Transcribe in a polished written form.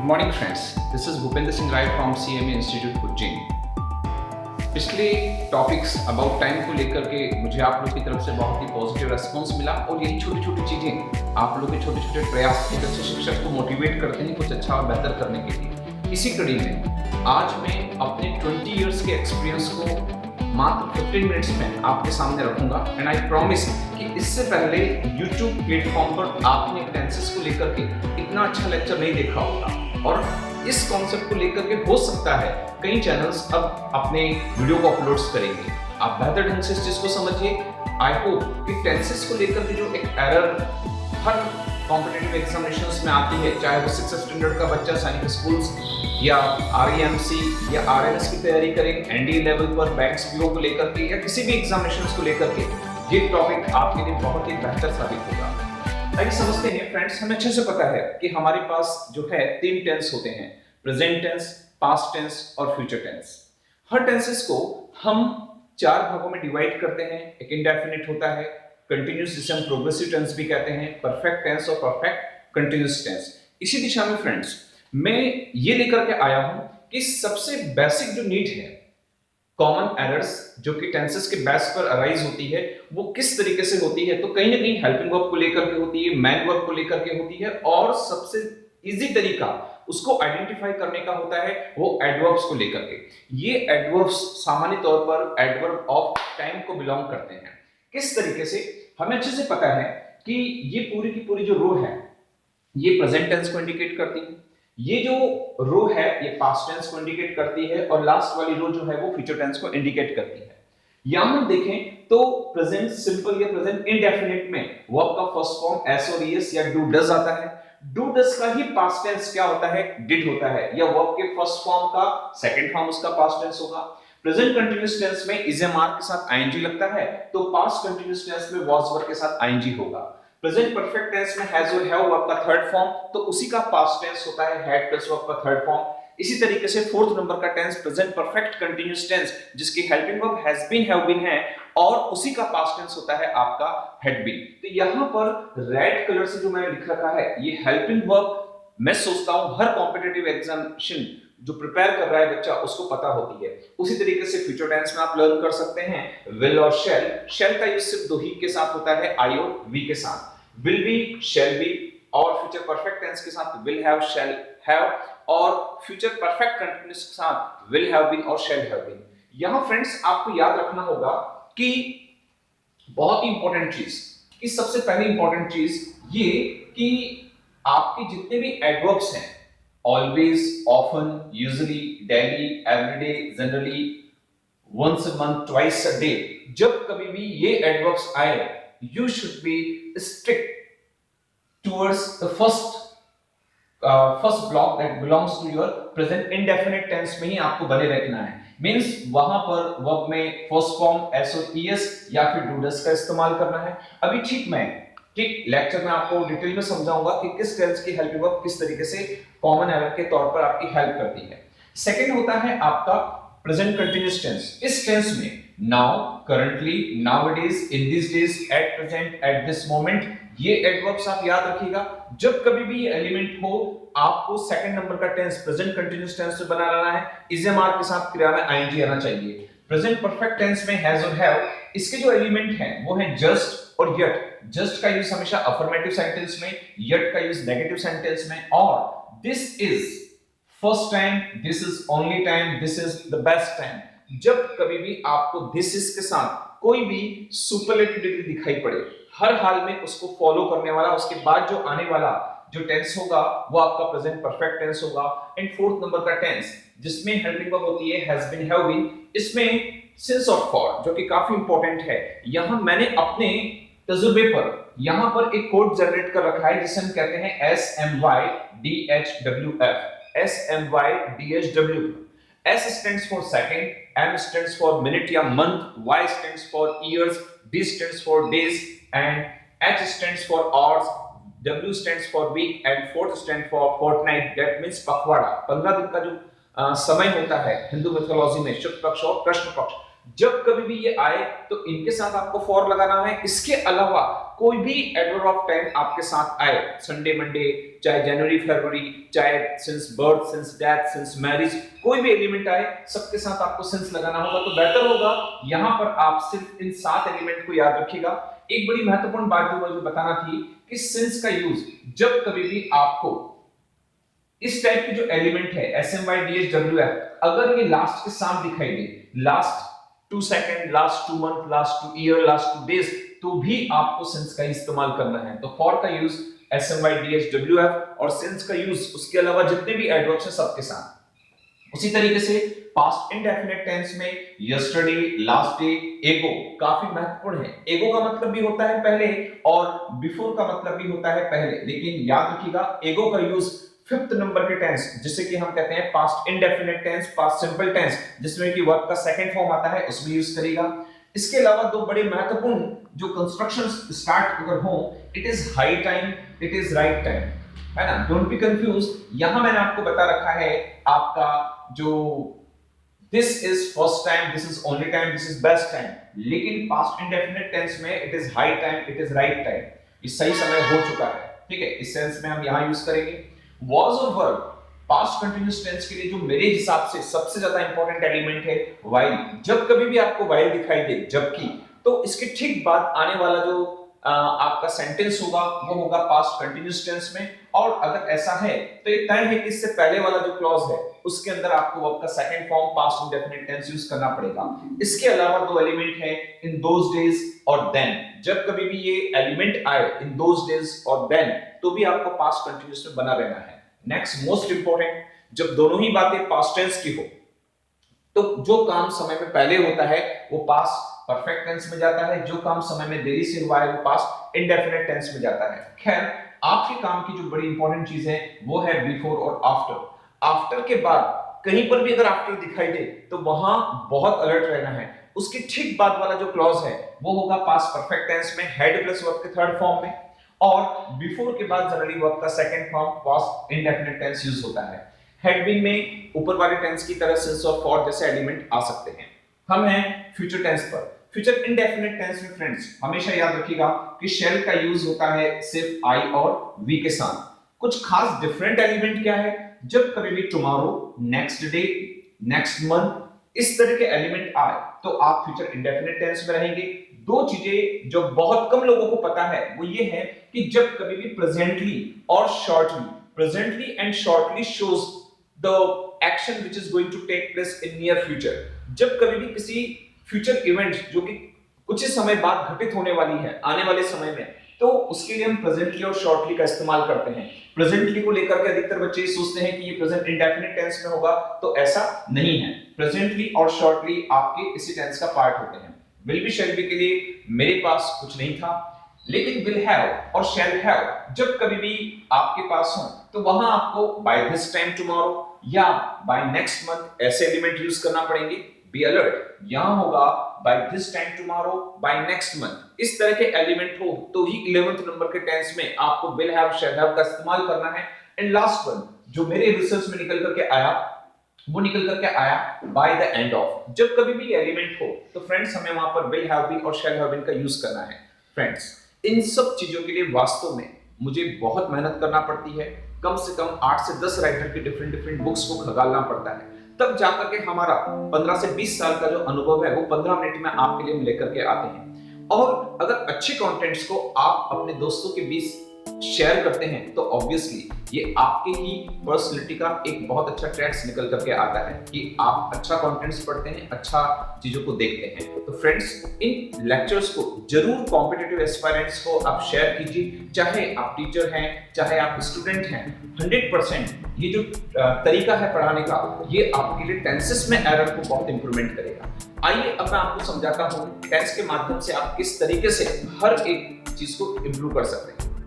Morning friends, this is Bhupendra Singh Rai from CMA institute Ujjain. पिछले topics about time को लेकर के मुझे आप लोग की तरफ से बहुत ही पॉजिटिव रेस्पॉन्स मिला और यही छोटी छोटी चीज़ें आप लोग के छोटे छोटे प्रयास एक अच्छे शिक्षक को मोटिवेट करते हैं कुछ अच्छा और बेहतर करने के लिए। इसी कड़ी में आज मैं अपने 20 इयर्स के एक्सपीरियंस को मात्र 15 मिनट्स में आपके सामने रखूंगा एंड आई प्रॉमिस कि इससे पहले YouTube प्लेटफॉर्म पर आपने टेंसेस को लेकर के इतना अच्छा लेक्चर नहीं देखा होगा और इस कॉन्सेप्ट को लेकर के हो सकता है कई चैनल्स अब अपने वीडियो को अपलोड्स करेंगे। आप बेहतर ढंग से इस चीज को समझिए। आई होप कि टेंसेस को लेकर के जो एक एरर हर कॉम्पिटिटिव एग्जामिनेशंस में आती है, चाहे वो 6th स्टैंडर्ड का बच्चा सैनिक स्कूल्स या REMC या RNS की तैयारी करें, NDA लेवल पर बैंक्स PO को लेकर के या किसी भी एग्जामिनेशंस को लेकर के, ये टॉपिक आपके लिए बहुत ही बेहतर साबित होगा। आइए समझते हैं फ्रेंड्स, हमें अच्छे से पता है कि हमारे पास जो है 3 टेंस होते हैं, प्रेजेंट टेंस, पास्ट टेंस और फ्यूचर टेंस। हर टेंसेस को हम 4 भागों में डिवाइड करते हैं। एक इंडेफिनिट होता है, कंटिन्यूअस जिसे हम प्रोग्रेसिव टेंस भी कहते हैं, परफेक्ट टेंस और परफेक्ट कंटिन्यूअस टेंस। इसी दिशा में फ्रेंड्स मैं ये लेकर के आया हूं कि सबसे बेसिक जो नीड है, कॉमन एरर्स जो कि टेंसेस के बेस पर अराइज होती है, वो किस तरीके से होती है, तो कहीं ना कहीं हेल्पिंग वर्ब को लेकर के होती है, मैन वर्ब को लेकर के होती है और सबसे इजी तरीका उसको आइडेंटिफाई करने का होता है वो एडवर्ब्स को लेकर के। ये एडवर्ब्स सामान्य तौर पर एडवर्ब ऑफ टाइम को बिलोंग करते हैं। किस तरीके से, हमें अच्छे से पता है कि ये पूरी की पूरी जो रो है ये प्रेजेंट टेंस को इंडिकेट करती है, ये जो रो है ये पास्ट टेंस को इंडिकेट करती है और लास्ट वाली रो जो है वो फ्यूचर टेंस को इंडिकेट करती है। यहां हम देखें तो प्रेजेंट सिंपल या प्रेजेंट इंडेफिनिट में वर्ब का फर्स्ट फॉर्म एस और ईएस या डू डज आता है। डू डज का ही पास्ट टेंस क्या होता है, डिड होता है, या वर्ब के फर्स्ट फॉर्म का सेकंड फॉर्म उसका पास्ट टेंस होगा। प्रेजेंट कंटीन्यूअस टेंस में इज ए मार्क के साथ आईएनजी लगता है, तो पास्ट कंटीन्यूअस टेंस में वाज वर के साथ आईएनजी होगा। प्रेजेंट परफेक्ट टेंस में हैज और हैव वर्ब का थर्ड फॉर्म, तो उसी का पास्ट टेंस होता है हैड प्लस वर्ब का थर्ड फॉर्म। इसी तरीके से फोर्थ नंबर का tense present perfect continuous tense जिसकी helping verb has been have been है और उसी का पास्ट टेंस होता है आपका हैड बीन। तो यहां पर रेड कलर से जो मैंने लिख रखा है ये हेल्पिंग वर्ब, मैं सोचता हूं हर कॉम्पिटिटिव एग्जामिनेशन जो प्रिपेयर कर रहा है बच्चा उसको पता होती है। उसी तरीके से फ्यूचर टेंस में आप लर्न कर सकते हैं विल और शैल। शैल का यूज सिर्फ दो ही के साथ होता है, आई और वी के साथ, विल बी, शैल बी, और फ्यूचर परफेक्ट टेंस के साथ विल हैव, शैल हैव, और फ्यूचर परफेक्ट कंटीन्यूअस के साथ विल हैव बीन और शैल हैव बीन। यहां फ्रेंड्स आपको याद रखना होगा कि बहुत ही इंपॉर्टेंट चीज, कि सबसे पहली इंपॉर्टेंट चीज ये कि आपके जितने भी एडवर्ब्स हैं, always, often, usually, daily, everyday, generally, once a month, twice a day, जब कभी भी ये एडवर्ब्स आए, you should be strict towards the first block that belongs to your present indefinite tense में ही आपको बने रखना है। मीन्स वहां पर वर्ब में फर्स्ट फॉर्म एस और ईएस या फिर डू डज का इस्तेमाल करना है। अभी ठीक लेक्चर में आपको डिटेल में समझाऊंगा कि किस टेंस की हेल्पिंग वर्ब किस तरीके से कॉमन एरर के तौर पर आपकी हेल्प करती है। सेकंड होता है आपका प्रेजेंट कंटीन्यूअस टेंस। इस टेंस में now, currently, nowadays, in this days, at present, at this moment, ये एडवर्ब्स आप याद रखिएगा। जब कभी भी ये एलिमेंट हो आपको सेकंड नंबर का टेंस प्रेजेंट कंटीन्यूअस टेंस में बना रहना है, इज ए मार्क के साथ क्रिया में आईएनजी आना चाहिए। प्रेजेंट परफेक्ट टेंस में हैज और हैव, इसके जो एलिमेंट हैं वो है जस्ट और यट। जस्ट का यूज हमेशा अफर्मेटिव सेंटेंस में, यट का यूज नेगेटिव सेंटेंस में, और this is first time, this is only time, this is the best time. जब कभी भी आपको दिस इज के साथ कोई भी सुपरलेटिव डिग्री दिखाई पड़े, हर हाल में उसको फॉलो करने वाला, उसके बाद जो आने वाला जो टेंस होगा वो आपका प्रेजेंट परफेक्ट टेंस होगा। एंड फोर्थ नंबर का टेंस जिसमें हेल्पिंग वर्ब होती है हैज बीन, हैव बीन, इसमें सिंस और फॉर जो कि काफी इंपॉर्टेंट है। यहां मैंने अपने तजुर्बे पर यहां पर एक कोड जनरेट कर रखा है जिसे हम कहते हैं SMYDHWF। SMYDHWF, S stands for second, M stands for minute या month, Y stands for years, D stands for days, and H stands for hours, W stands for week, and fourth stands for fortnight. That means पखवाड़ा, 15 दिन का जो समय होता है Hindu mythology में, शुक्ल पक्ष और कृष्ण पक्ष, जब कभी भी ये आए तो इनके साथ आपको फॉर लगाना है। इसके अलावा कोई भी एडवर्ब ऑफ टाइम आपके साथ आए, संडे मंडे, चाहे जनवरी फरवरी, चाहे since birth, since death, since marriage, कोई भी एलिमेंट आए सबके साथ आपको सिंस लगाना होगा। तो बेटर होगा यहां पर आप सिर्फ इन 7 एलिमेंट को याद रखिएगा। एक बड़ी महत्वपूर्ण बात जो मुझे बताना थी कि सिंस का यूज जब कभी भी आपको इस टाइप के जो एलिमेंट है SMYDHWF, अगर ये लास्ट के साथ दिखाई दे, last 2 second, last 2 month, last 2 year, last 2 days, तो भी आपको सिंस का इस्तेमाल करना है। तो फॉर का यूज SMYDHWF और सिंस का यूज उसके अलावा जितने भी एडवर्ब्स हैं सबके साथ। उसी तरीके से पास्ट इंडेफिनिट टेंस में यस्टरडे, लास्ट डे, एगो काफी महत्वपूर्ण है। एगो का मतलब भी होता है पहले और बिफोर का मतलब भी होता है पहले, लेकिन याद रखिएगा एगो का यूज 5th नंबर के टेंस, जिसे कि हम कहते हैं past indefinite tense, past simple tense, जिसमें कि वर्ब का सेकंड फॉर्म आता है, उसमें यूज करेगा। इसके अलावा दो बड़े महत्वपूर्ण जो कंस्ट्रक्शंस स्टार्ट अगर हो, it is high time, it is right time, है ना, डोंट बी कंफ्यूज। यहां मैंने आपको बता रखा है आपका जो this is first time, this is only time, this is best time, लेकिन पास्ट इंडेफिनिट टेंस में it is high time, it is right time, ये सही समय हो चुका है। ठीक है, इस सेंस में हम यहां यूज करेंगे। was और verb पास्ट कंटीन्यूअस टेंस के लिए जो मेरे हिसाब से सबसे ज्यादा इंपॉर्टेंट एलिमेंट है while। जब कभी भी आपको while दिखाई दे, जबकि, तो इसके ठीक बाद आने वाला जो आपका सेंटेंस होगा वो होगा पास्ट कंटीन्यूअस टेंस में। और अगर ऐसा है तो ये तय है कि इससे पहले वाला जो क्लॉज है उसके अंदर आपको वर्ब का second form past indefinite tense use करना पड़ेगा। इसके अलावा दो एलिमेंट है इन दोज डेज और देन। जब कभी भी ये एलिमेंट आए इन दोज डेज और देन, तो भी आपको पास्ट कंटीन्यूअस में बना रहना है। नेक्स्ट मोस्ट इंपॉर्टेंट, जब दोनों ही बातें पास्ट टेंस की हो तो जो काम समय में पहले होता है वो पास्ट परफेक्ट टेंस में जाता है, जो काम समय में देरी से हुआ है वो पास्ट इंडेफिनिट टेंस में जाता है। खैर, आपके काम की जो बड़ी इंपॉर्टेंट चीज है वो है बिफोर और आफ्टर। आफ्टर के बाद कहीं पर भी अगर आफ्टर दिखाई दे तो वहां बहुत अलर्ट रहना है। उसके ठीक बाद वाला जो क्लॉज है वो होगा पास्ट परफेक्ट टेंस में, हेड प्लस वर्ब के थर्ड फॉर्म में, और बिफोर के बाद जनरली वर्ब का second form past indefinite tense use होता है। हेड विंग में ऊपर वाले टेंस की तरह सिंस और फॉर जैसे एलिमेंट आ सकते हैं। हम हैं फ्यूचर टेंस पर। फ्यूचर इंडेफिनिट टेंस में फ्रेंड्स हमेशा याद रखिएगा कि शैल का यूज होता है सिर्फ आई और वी के साथ। कुछ खास डिफरेंट एलिमेंट क्या है, जब कभी भी tomorrow, next day, next month, इस तरह के एलिमेंट आए तो आप फ्यूचर इंडेफिनिट टेंस में रहेंगे। दो चीजें जो बहुत कम लोगों को पता है वो ये है कि जब कभी भी प्रेजेंटली और shortly, presently and shortly shows the action which is going to take place in near future. जब कभी भी किसी फ्यूचर इवेंट जो कि कुछ ही समय बाद घटित होने वाली है आने वाले समय में, तो उसके लिए हम प्रेजेंटली और शॉर्टली का इस्तेमाल करते हैं। प्रेजेंटली को लेकर के अधिकतर बच्चे सोचते हैं कि ये प्रेजेंट इंडेफिनिट टेंस में होगा, तो ऐसा नहीं है। प्रेजेंटली और शॉर्टली आपके इसी टेंस का पार्ट होते हैं। विल बी शैल बी के लिए मेरे पास कुछ नहीं था, लेकिन विल हैव और शैल हैव जब कभी भी आपके पास हो तो वहां आपको बाय दिस टाइम टुमारो या बाय नेक्स्ट मंथ ऐसे एलिमेंट यूज करना पड़ेंगे। बी अलर्ट, यहां होगा by this time tomorrow, by next month, इस तरह के एलिमेंट हो तो ही 11th नंबर के टेंस में आपको विल हैव, शैल हैव का इस्तेमाल करना है। एंड लास्ट वन जो मेरे रिसर्च में निकल करके आया वो निकल करके आया बाय द एंड ऑफ। जब कभी भी एलिमेंट हो तो फ्रेंड्स हमें वहां पर विल हैव बीन और शैल हैव बीन का यूज करना है। फ्रेंड्स, इन सब चीजों के लिए वास्तव में मुझे बहुत मेहनत करना पड़ती है। कम से कम 8 से 10 राइटर की डिफरेंट बुक्स को खंगालना पड़ता है, तब जाकर के हमारा 15 से 20 साल का जो अनुभव है वो 15 मिनट में आपके लिए हम लेकर के आते हैं। और अगर अच्छे कंटेंट्स को आप अपने दोस्तों के बीच शेयर करते हैं तो ऑब्वियसली ये आपके ही पर्सनैलिटी का एक बहुत अच्छा ट्रेड्स निकल करके आता है कि आप अच्छा कंटेंट्स पढ़ते हैं, अच्छा चीजों को देखते हैं। तो फ्रेंड्स, इन लेक्चर्स को जरूर कॉम्पिटिटिव एस्पायरेंट्स को आप शेयर कीजिए, चाहे आप टीचर हैं चाहे आप स्टूडेंट हैं। 100% ये जो तरीका है पढ़ाने का ये आपके लिए टेंसेस में एरर को बहुत इंप्रूवमेंट करेगा। आइए अब मैं आपको समझाता हूँ टेंस के माध्यम से आप किस तरीके से हर एक चीज को इंप्रूव कर सकते हैं।